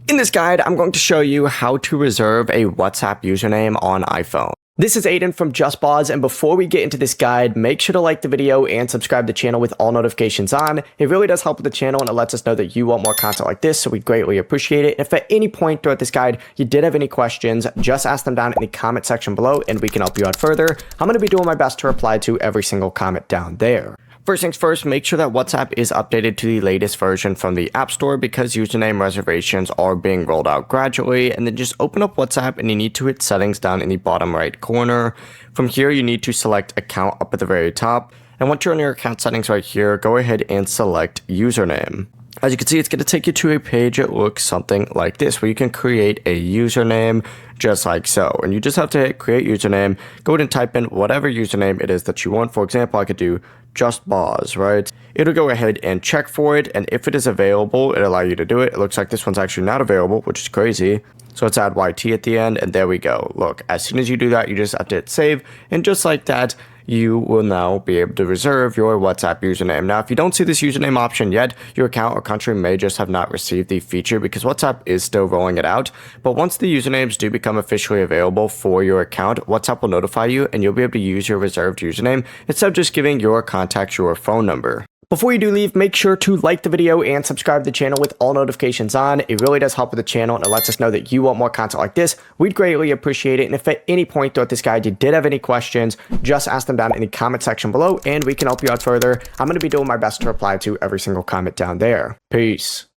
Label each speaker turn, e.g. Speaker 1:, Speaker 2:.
Speaker 1: In this guide, I'm going to show you how to reserve a WhatsApp username on iPhone. This is Aiden from JustBoz, and before we get into this guide, make sure to like the video and subscribe to the channel with all notifications on. It really does help with the channel, and it lets us know that you want more content like this, so we greatly appreciate it. If at any point throughout this guide you did have any questions, just ask them down in the comment section below, and we can help you out further. I'm going to be doing my best to reply to every single comment down there. First things first, make sure that WhatsApp is updated to the latest version from the App Store because username reservations are being rolled out gradually. And then just open up WhatsApp and you need to hit settings down in the bottom right corner. From here, you need to select account up at the very top. And once you're on your account settings right here, go ahead and select username. As you can see, it's going to take you to a page that looks something like this, where you can create a username just like so. And you just have to hit create username, go ahead and type in whatever username it is that you want. For example, I could do JustBoz, right? It'll go ahead and check for it, and if it is available, it'll allow you to do it. It looks like this one's actually not available, which is crazy. So let's add YT at the end, and there we go. Look, as soon as you do that, you just have to hit save, and just like that, you will now be able to reserve your WhatsApp username. Now, if you don't see this username option yet, your account or country may just have not received the feature because WhatsApp is still rolling it out. But once the usernames do become officially available for your account, WhatsApp will notify you and you'll be able to use your reserved username instead of just giving your contacts your phone number. Before you do leave, make sure to like the video and subscribe to the channel with all notifications on. It really does help with the channel and it lets us know that you want more content like this. We'd greatly appreciate it. And if at any point throughout this guide you did have any questions, just ask them down in the comment section below and we can help you out further. I'm going to be doing my best to reply to every single comment down there. Peace.